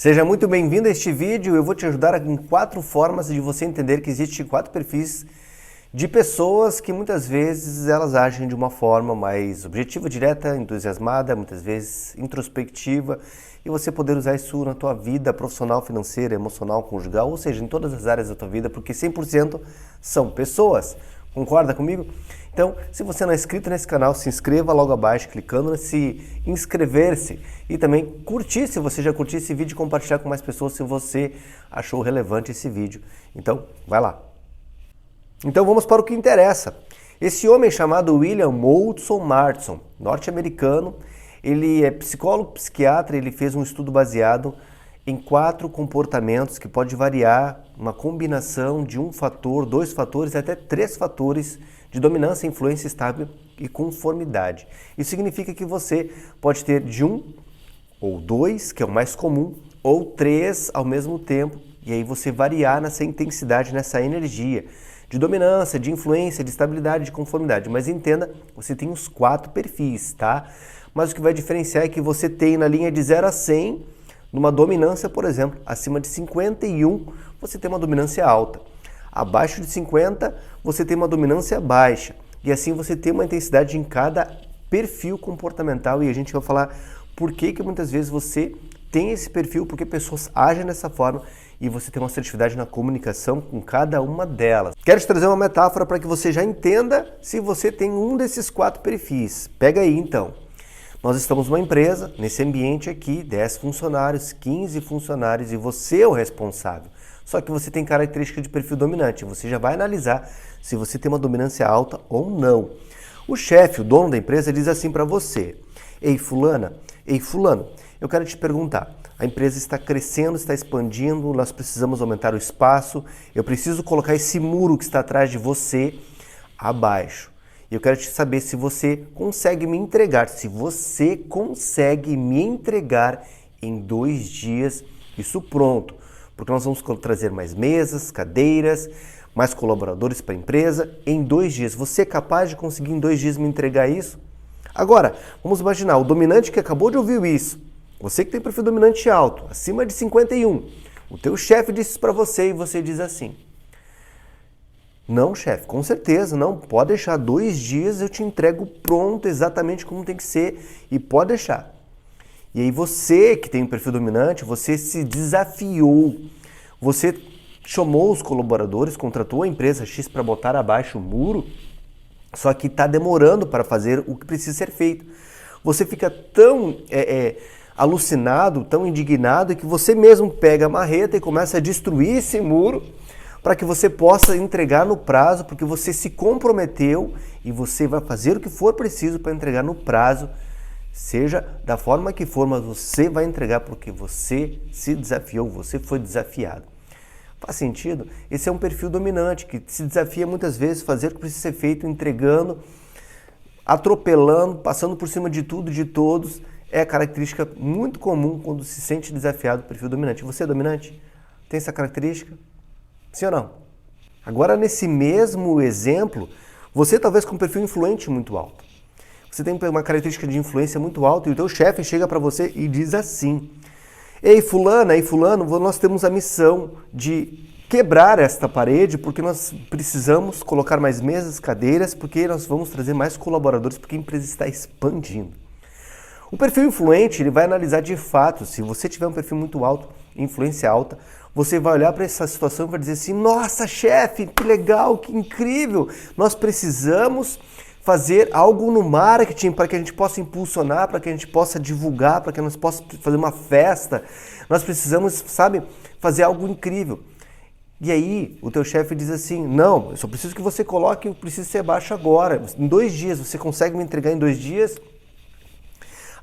Seja muito bem-vindo a este vídeo. Eu vou te ajudar em 4 formas de você entender que existem 4 perfis de pessoas que muitas vezes elas agem de uma forma mais objetiva, direta, entusiasmada, muitas vezes introspectiva, e você poder usar isso na tua vida profissional, financeira, emocional, conjugal, ou seja, em todas as áreas da tua vida, porque 100% são pessoas. Concorda comigo? Então, se você não é inscrito nesse canal, se inscreva logo abaixo, clicando nesse inscrever-se e também curtir se você já curtiu esse vídeo e compartilhar com mais pessoas se você achou relevante esse vídeo. Então, vai lá. Então vamos para o que interessa. Esse homem chamado William Moulton Marston, norte-americano, ele é psicólogo, psiquiatra, ele fez um estudo baseado em 4 comportamentos que pode variar, uma combinação de um fator, 2 fatores, até 3 fatores de dominância, influência estável e conformidade. Isso significa que você pode ter de 1 ou 2, que é o mais comum, ou 3 ao mesmo tempo, e aí você variar nessa intensidade, nessa energia de dominância, de influência, de estabilidade, de conformidade. Mas entenda, você tem os 4 perfis, tá? Mas o que vai diferenciar é que você tem na linha de 0 a 100, numa dominância, por exemplo, acima de 51, você tem uma dominância alta. Abaixo de 50, você tem uma dominância baixa. E assim você tem uma intensidade em cada perfil comportamental. E a gente vai falar por que muitas vezes você tem esse perfil, porque pessoas agem dessa forma e você tem uma assertividade na comunicação com cada uma delas. Quero te trazer uma metáfora para que você já entenda se você tem um desses 4 perfis. Pega aí então. Nós estamos numa empresa, nesse ambiente aqui, 10 funcionários, 15 funcionários e você é o responsável. Só que você tem característica de perfil dominante, você já vai analisar se você tem uma dominância alta ou não. O chefe, o dono da empresa, diz assim para você: ei fulana, ei fulano, eu quero te perguntar, a empresa está crescendo, está expandindo, nós precisamos aumentar o espaço, eu preciso colocar esse muro que está atrás de você abaixo. Eu quero te saber se você consegue me entregar, em 2 dias isso pronto. Porque nós vamos trazer mais mesas, cadeiras, mais colaboradores para a empresa em 2 dias. Você é capaz de conseguir em 2 dias me entregar isso? Agora, vamos imaginar, o dominante que acabou de ouvir isso, você que tem perfil dominante alto, acima de 51, o teu chefe disse isso para você e você diz assim: não, chefe, com certeza, não, pode deixar, 2 dias eu te entrego pronto, exatamente como tem que ser, e pode deixar. E aí você que tem um perfil dominante, você se desafiou, você chamou os colaboradores, contratou a empresa X para botar abaixo o muro, só que está demorando para fazer o que precisa ser feito. Você fica tão alucinado, tão indignado, que você mesmo pega a marreta e começa a destruir esse muro para que você possa entregar no prazo, porque você se comprometeu e você vai fazer o que for preciso para entregar no prazo, seja da forma que for, mas você vai entregar porque você se desafiou, você foi desafiado. Faz sentido? Esse é um perfil dominante que se desafia muitas vezes a fazer o que precisa ser feito, entregando, atropelando, passando por cima de tudo, de todos. É a característica muito comum quando se sente desafiado, o perfil dominante. Você é dominante? Tem essa característica? Sim ou não? Agora, nesse mesmo exemplo, você talvez com um perfil influente muito alto. Você tem uma característica de influência muito alta e o teu chefe chega para você e diz assim: ei fulana, ei fulano, nós temos a missão de quebrar esta parede porque nós precisamos colocar mais mesas, cadeiras, porque nós vamos trazer mais colaboradores porque a empresa está expandindo. O perfil influente, ele vai analisar de fato, se você tiver um perfil muito alto, influência alta, você vai olhar para essa situação e vai dizer assim: nossa chefe, que legal, que incrível, nós precisamos fazer algo no marketing para que a gente possa impulsionar, para que a gente possa divulgar, para que nós possamos fazer uma festa. Nós precisamos, sabe, fazer algo incrível. E aí o teu chefe diz assim: não, eu só preciso que você coloque, eu preciso ser baixo agora. Em 2 dias, você consegue me entregar em 2 dias?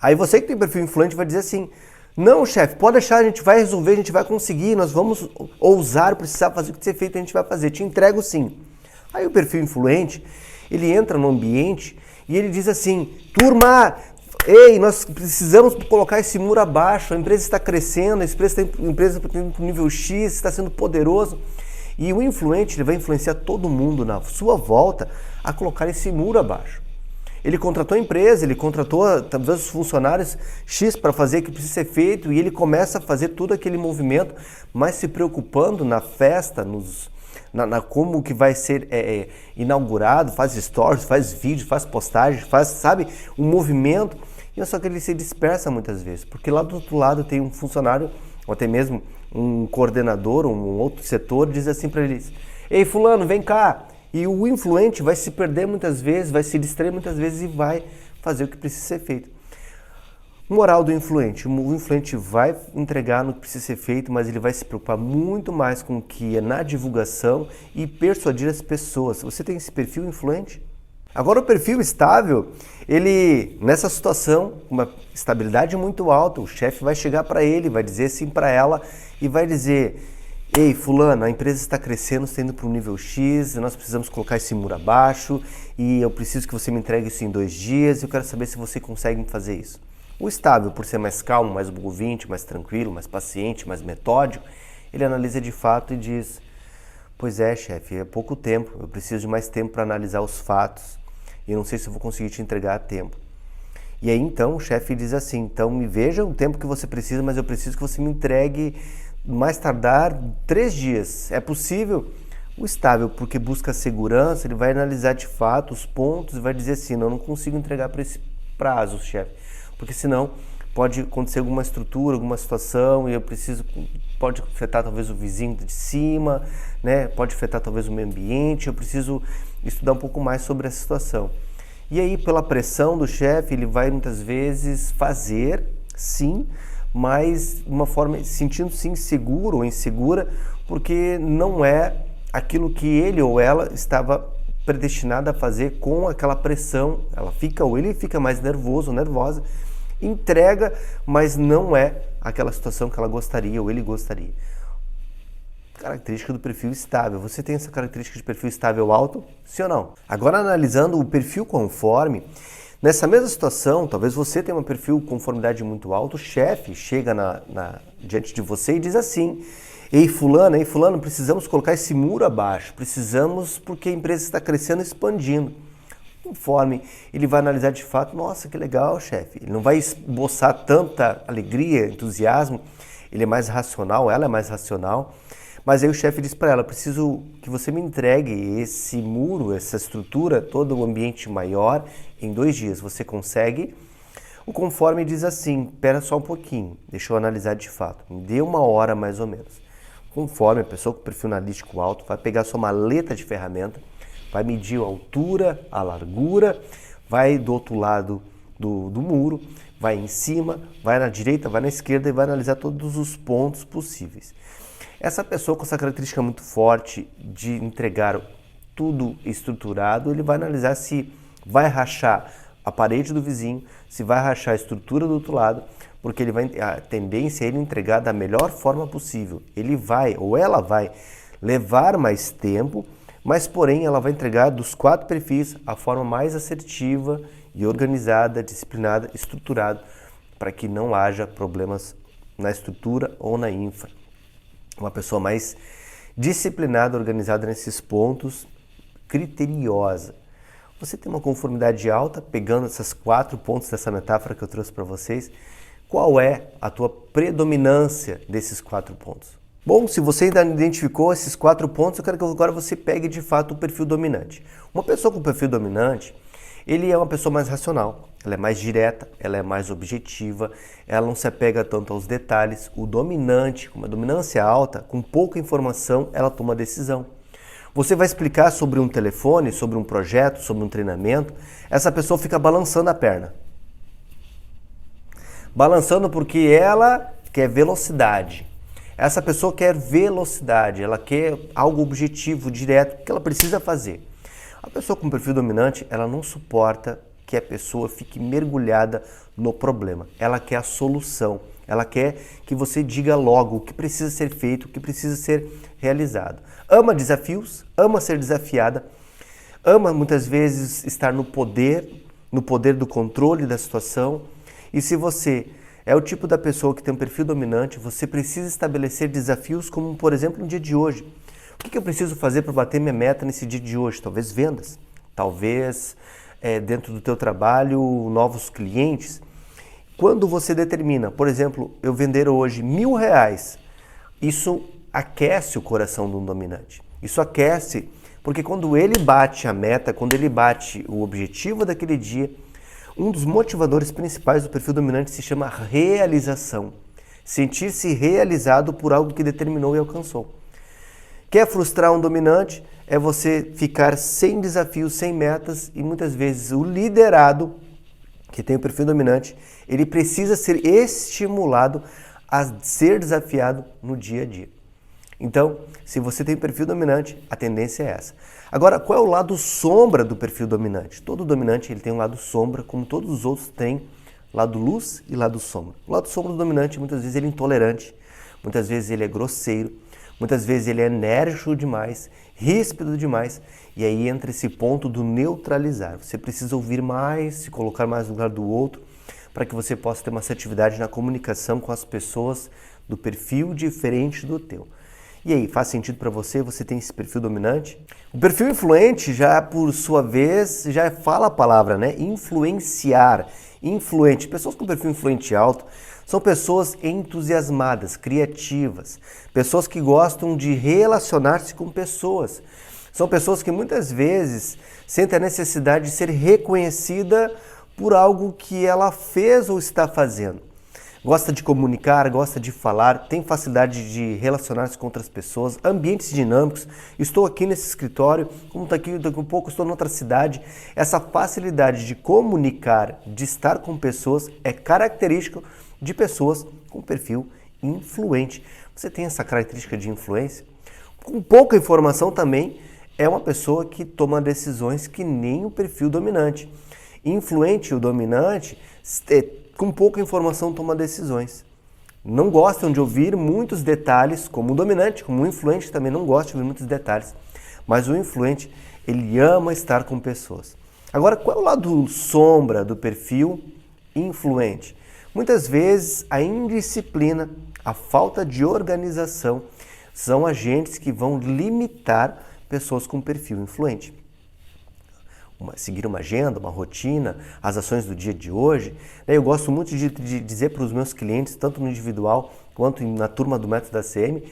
Aí você que tem perfil influente vai dizer assim: não, chefe, pode deixar, a gente vai resolver, a gente vai conseguir, nós vamos ousar, precisar fazer o que tem que ser feito, a gente vai fazer, te entrego sim. Aí o perfil influente, ele entra no ambiente e ele diz assim: turma, ei, nós precisamos colocar esse muro abaixo, a empresa está crescendo, a empresa está indo para o nível X, está sendo poderoso. E o influente, ele vai influenciar todo mundo na sua volta a colocar esse muro abaixo. Ele contratou a empresa, ele contratou talvez os funcionários X para fazer o que precisa ser feito e ele começa a fazer todo aquele movimento, mas se preocupando na festa, como que vai ser inaugurado, faz stories, faz vídeo, faz postagem, faz, sabe, um movimento. E só que ele se dispersa muitas vezes, porque lá do outro lado tem um funcionário, ou até mesmo um coordenador, um outro setor, diz assim para eles: ei, fulano, vem cá. E o influente vai se perder muitas vezes, vai se distrair muitas vezes e vai fazer o que precisa ser feito. Moral do influente: o influente vai entregar no que precisa ser feito, mas ele vai se preocupar muito mais com o que é na divulgação e persuadir as pessoas. Você tem esse perfil influente? Agora, o perfil estável, ele, nessa situação, uma estabilidade muito alta, o chefe vai chegar para ele, vai dizer sim para ela e vai dizer: ei, fulano, a empresa está crescendo, está indo para um nível X, nós precisamos colocar esse muro abaixo e eu preciso que você me entregue isso em 2 dias, eu quero saber se você consegue fazer isso. O estável, por ser mais calmo, mais ouvinte, mais tranquilo, mais paciente, mais metódico, ele analisa de fato e diz: pois é, chefe, é pouco tempo, eu preciso de mais tempo para analisar os fatos e eu não sei se eu vou conseguir te entregar a tempo. E aí então o chefe diz assim: então me veja o tempo que você precisa, mas eu preciso que você me entregue mais tardar 3 dias. É possível? O estável, porque busca segurança, ele vai analisar de fato os pontos e vai dizer assim: não consigo entregar para esse prazo, chefe, porque senão pode acontecer alguma estrutura, alguma situação e eu preciso, pode afetar talvez o vizinho de cima, né? Pode afetar talvez o meio ambiente, eu preciso estudar um pouco mais sobre essa situação. E aí, pela pressão do chefe, ele vai muitas vezes fazer, sim, mas de uma forma sentindo-se inseguro ou insegura, porque não é aquilo que ele ou ela estava predestinada a fazer com aquela pressão. Ela fica, ou ele fica mais nervoso ou nervosa, entrega, mas não é aquela situação que ela gostaria ou ele gostaria. Característica do perfil estável. Você tem essa característica de perfil estável alto? Sim ou não? Agora, analisando o perfil conforme, nessa mesma situação, talvez você tenha um perfil conformidade muito alto, o chefe chega diante de você e diz assim: ei, fulano, precisamos colocar esse muro abaixo, precisamos porque a empresa está crescendo e expandindo. Conforme ele vai analisar de fato: nossa, que legal, chefe. Ele não vai esboçar tanta alegria, entusiasmo, ele é mais racional, ela é mais racional. Mas aí o chefe diz para ela: preciso que você me entregue esse muro, essa estrutura, todo o ambiente maior em 2 dias. Você consegue? O conforme diz assim: espera só um pouquinho, deixa eu analisar de fato. Me dê 1 hora mais ou menos. Conforme, a pessoa com perfil analítico alto vai pegar sua maleta de ferramenta, vai medir a altura, a largura, vai do outro lado do muro, vai em cima, vai na direita, vai na esquerda e vai analisar todos os pontos possíveis. Essa pessoa com essa característica muito forte de entregar tudo estruturado, ele vai analisar se vai rachar a parede do vizinho, se vai rachar a estrutura do outro lado, porque a tendência é ele entregar da melhor forma possível. Ele vai, ou ela vai, levar mais tempo, mas porém ela vai entregar dos 4 perfis a forma mais assertiva e organizada, disciplinada, estruturada, para que não haja problemas na estrutura ou na infra. Uma pessoa mais disciplinada, organizada nesses pontos, criteriosa. Você tem uma conformidade alta, pegando esses 4 pontos dessa metáfora que eu trouxe para vocês. Qual é a tua predominância desses 4 pontos? Bom, se você ainda não identificou esses 4 pontos, eu quero que agora você pegue de fato o perfil dominante. Uma pessoa com perfil dominante, ele é uma pessoa mais racional, ela é mais direta, ela é mais objetiva, ela não se apega tanto aos detalhes. O dominante, com uma dominância alta, com pouca informação, ela toma decisão. Você vai explicar sobre um telefone, sobre um projeto, sobre um treinamento, essa pessoa fica balançando a perna. Balançando porque ela quer velocidade. Essa pessoa quer velocidade, ela quer algo objetivo, direto, que ela precisa fazer. A pessoa com perfil dominante, ela não suporta que a pessoa fique mergulhada no problema. Ela quer a solução. Ela quer que você diga logo o que precisa ser feito, o que precisa ser realizado. Ama desafios, ama ser desafiada, ama muitas vezes estar no poder do controle da situação. E se você é o tipo da pessoa que tem um perfil dominante, você precisa estabelecer desafios como, por exemplo, no dia de hoje. O que eu preciso fazer para bater minha meta nesse dia de hoje? Talvez vendas, talvez dentro do teu trabalho novos clientes. Quando você determina, por exemplo, eu vender hoje R$1.000, isso aquece o coração de um dominante. Isso aquece, porque quando ele bate a meta, quando ele bate o objetivo daquele dia, um dos motivadores principais do perfil dominante se chama realização. Sentir-se realizado por algo que determinou e alcançou. Quer frustrar um dominante? É você ficar sem desafios, sem metas, e muitas vezes o liderado, que tem o perfil dominante, ele precisa ser estimulado a ser desafiado no dia a dia. Então, se você tem perfil dominante, a tendência é essa. Agora, qual é o lado sombra do perfil dominante? Todo dominante ele tem um lado sombra, como todos os outros têm lado luz e lado sombra. O lado sombra do dominante, muitas vezes ele é intolerante, muitas vezes ele é grosseiro, muitas vezes ele é enérgico demais, ríspido demais, e aí entra esse ponto do neutralizar. Você precisa ouvir mais, se colocar mais no lugar do outro, para que você possa ter uma assertividade na comunicação com as pessoas do perfil diferente do teu. E aí, faz sentido para você? Você tem esse perfil dominante? O perfil influente, já por sua vez, já fala a palavra, né? Influenciar. Influente. Pessoas com perfil influente alto são pessoas entusiasmadas, criativas, pessoas que gostam de relacionar-se com pessoas. São pessoas que muitas vezes sentem a necessidade de ser reconhecida por algo que ela fez ou está fazendo. Gosta de comunicar, gosta de falar, tem facilidade de relacionar-se com outras pessoas, ambientes dinâmicos. Estou aqui nesse escritório, como está aqui, daqui a pouco estou em outra cidade. Essa facilidade de comunicar, de estar com pessoas, é característica de pessoas com perfil influente. Você tem essa característica de influência? Com pouca informação também, é uma pessoa que toma decisões que nem o perfil dominante. Influente, o dominante, com pouca informação toma decisões. Não gostam de ouvir muitos detalhes, como o dominante, como o influente também não gosta de ouvir muitos detalhes. Mas o influente, ele ama estar com pessoas. Agora, qual é o lado sombra do perfil influente? Muitas vezes a indisciplina, a falta de organização são agentes que vão limitar pessoas com perfil influente. Seguir uma agenda, uma rotina, as ações do dia de hoje. Eu gosto muito de dizer para os meus clientes, tanto no individual quanto na turma do Método ACM,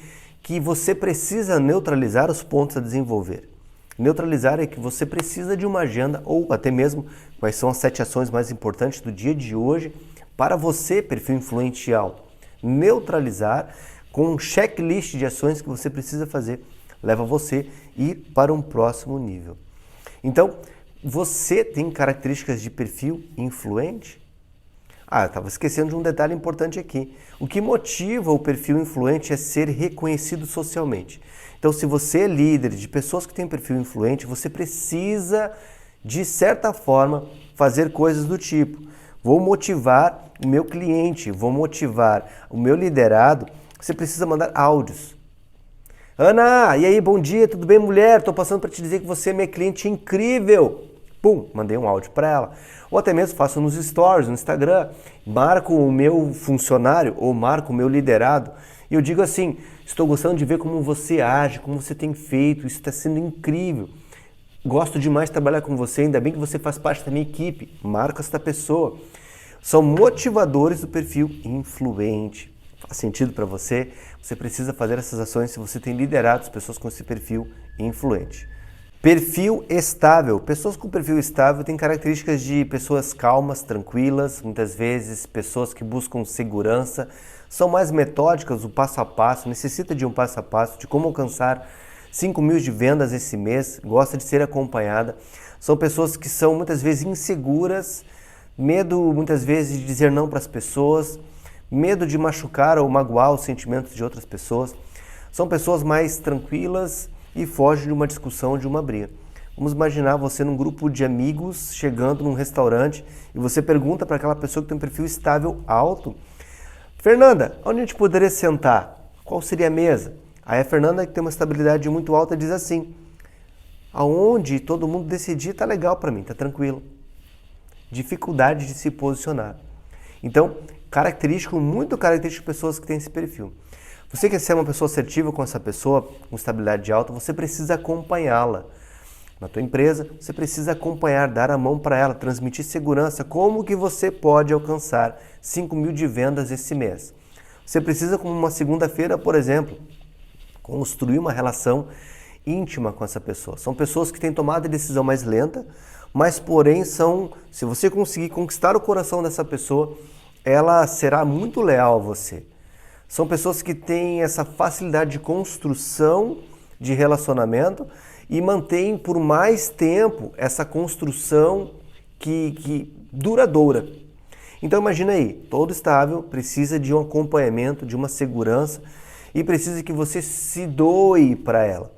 que você precisa neutralizar os pontos a desenvolver. Neutralizar é que você precisa de uma agenda ou até mesmo quais são as 7 ações mais importantes do dia de hoje para você, perfil influente alto. Neutralizar com um checklist de ações que você precisa fazer leva você a ir para um próximo nível. Então, você tem características de perfil influente? Eu estava esquecendo de um detalhe importante aqui. O que motiva o perfil influente é ser reconhecido socialmente. Então, se você é líder de pessoas que têm perfil influente, você precisa, de certa forma, fazer coisas do tipo: vou motivar o meu cliente, vou motivar o meu liderado. Você precisa mandar áudios. Ana, e aí, bom dia, tudo bem, mulher? Estou passando para te dizer que você é minha cliente incrível. Pum, mandei um áudio para ela. Ou até mesmo faço nos stories, no Instagram, marco o meu funcionário ou marco o meu liderado e eu digo assim: estou gostando de ver como você age, como você tem feito, isso está sendo incrível. Gosto demais de trabalhar com você, ainda bem que você faz parte da minha equipe. Marco esta pessoa. São motivadores do perfil influente. Faz sentido para você? Você precisa fazer essas ações se você tem liderado as pessoas com esse perfil influente. Perfil estável. Pessoas com perfil estável têm características de pessoas calmas, tranquilas, muitas vezes pessoas que buscam segurança, são mais metódicas, o passo a passo, necessita de um passo a passo, de como alcançar 5.000 de vendas esse mês, gosta de ser acompanhada. São pessoas que são muitas vezes inseguras, medo muitas vezes de dizer não para as pessoas, medo de machucar ou magoar os sentimentos de outras pessoas. São pessoas mais tranquilas e fogem de uma discussão, de uma briga. Vamos imaginar você num grupo de amigos chegando num restaurante e você pergunta para aquela pessoa que tem um perfil estável alto: Fernanda, onde a gente poderia sentar? Qual seria a mesa? Aí a Fernanda, que tem uma estabilidade muito alta, diz assim: aonde todo mundo decidir tá legal para mim, tá tranquilo. Dificuldade de se posicionar. Então, muito característico de pessoas que têm esse perfil. Você quer ser uma pessoa assertiva com essa pessoa, com estabilidade alta, você precisa acompanhá-la. na tua empresa, você precisa acompanhar, dar a mão para ela, transmitir segurança. Como que você pode alcançar 5.000 de vendas esse mês? Você precisa, como uma segunda-feira, por exemplo, construir uma relação íntima com essa pessoa. São pessoas que têm tomado a decisão mais lenta, mas porém se você conseguir conquistar o coração dessa pessoa, ela será muito leal a você. São pessoas que têm essa facilidade de construção de relacionamento e mantêm por mais tempo essa construção que duradoura. Então imagina aí, todo estável precisa de um acompanhamento, de uma segurança e precisa que você se doe para ela.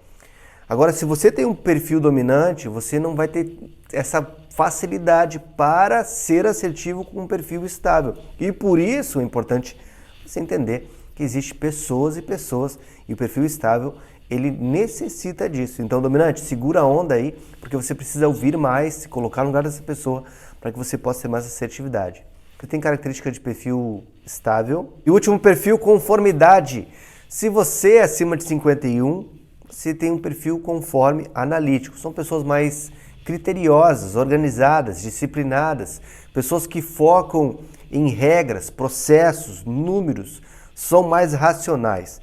Agora, se você tem um perfil dominante, você não vai ter essa facilidade para ser assertivo com um perfil estável. E por isso é importante você entender que existem pessoas e pessoas, e o perfil estável, ele necessita disso. Então, dominante, segura a onda aí, porque você precisa ouvir mais, se colocar no lugar dessa pessoa, para que você possa ter mais assertividade. Você tem característica de perfil estável. E o último perfil, conformidade. Se você é acima de 51, você tem um perfil conforme analítico. São pessoas mais criteriosas, organizadas, disciplinadas, pessoas que focam em regras, processos, números, são mais racionais.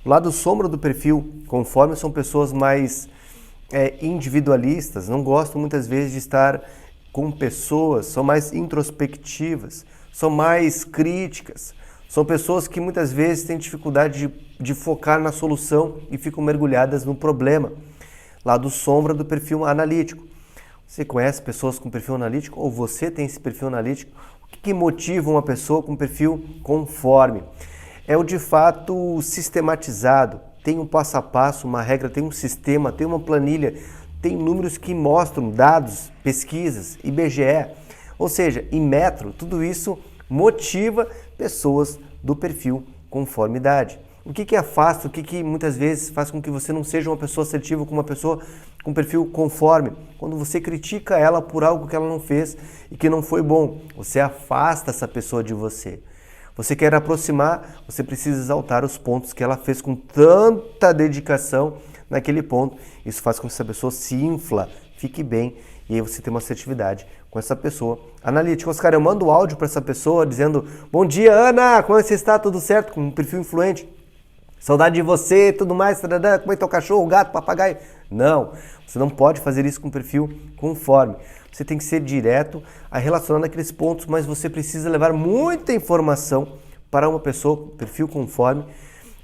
O lado sombra do perfil conforme são pessoas mais individualistas, não gostam muitas vezes de estar com pessoas, são mais introspectivas, são mais críticas, são pessoas que muitas vezes têm dificuldade de focar na solução e ficam mergulhadas no problema. Lado sombra do perfil analítico. Você conhece pessoas com perfil analítico ou você tem esse perfil analítico? O que motiva uma pessoa com perfil conforme? É o de fato sistematizado, tem um passo a passo, uma regra, tem um sistema, tem uma planilha, tem números que mostram dados, pesquisas, IBGE, ou seja, Inmetro, tudo isso motiva pessoas do perfil conformidade. O que afasta, o que muitas vezes faz com que você não seja uma pessoa assertiva com uma pessoa com perfil conforme? Quando você critica ela por algo que ela não fez e que não foi bom, você afasta essa pessoa de você. Você quer aproximar, você precisa exaltar os pontos que ela fez com tanta dedicação naquele ponto. Isso faz com que essa pessoa se infla, fique bem e aí você tem uma assertividade com essa pessoa. Analítico, Oscar, eu mando áudio para essa pessoa dizendo: bom dia, Ana, como é que você está? Tudo certo? Com um perfil influente. Saudade de você, tudo mais, como é que tá o cachorro, o gato, o papagaio? Não, você não pode fazer isso com um perfil conforme. Você tem que ser direto a relacionar naqueles pontos, mas você precisa levar muita informação para uma pessoa com perfil conforme,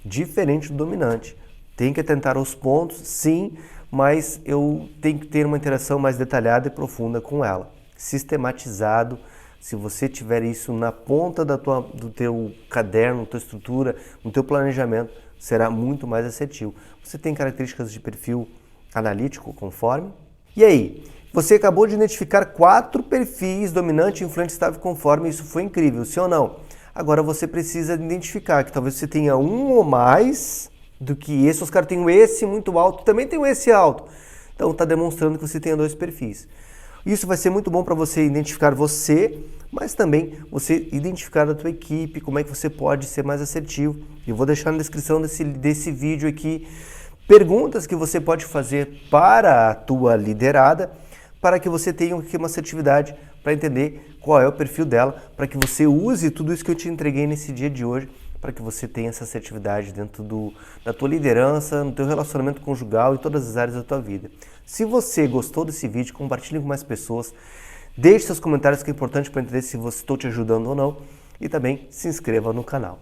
diferente do dominante. Tem que atentar aos pontos, sim, mas eu tenho que ter uma interação mais detalhada e profunda com ela. Sistematizado, se você tiver isso na ponta do teu caderno, na tua estrutura, no teu planejamento, será muito mais assertivo. Você tem características de perfil analítico conforme? E aí? Você acabou de identificar 4 perfis: dominante, influente, estável, conforme. Isso foi incrível, sim ou não? Agora você precisa identificar que talvez você tenha um ou mais do que esse. Os caras têm esse muito alto, também tem esse alto. Então está demonstrando que você tem 2 perfis. Isso vai ser muito bom para você identificar você, mas também você identificar a tua equipe, como é que você pode ser mais assertivo. Eu vou deixar na descrição desse vídeo aqui perguntas que você pode fazer para a tua liderada, para que você tenha aqui uma assertividade para entender qual é o perfil dela, para que você use tudo isso que eu te entreguei nesse dia de hoje, para que você tenha essa assertividade dentro da tua liderança, no teu relacionamento conjugal e todas as áreas da tua vida. Se você gostou desse vídeo, compartilhe com mais pessoas, deixe seus comentários que é importante para entender se estou te ajudando ou não, e também se inscreva no canal.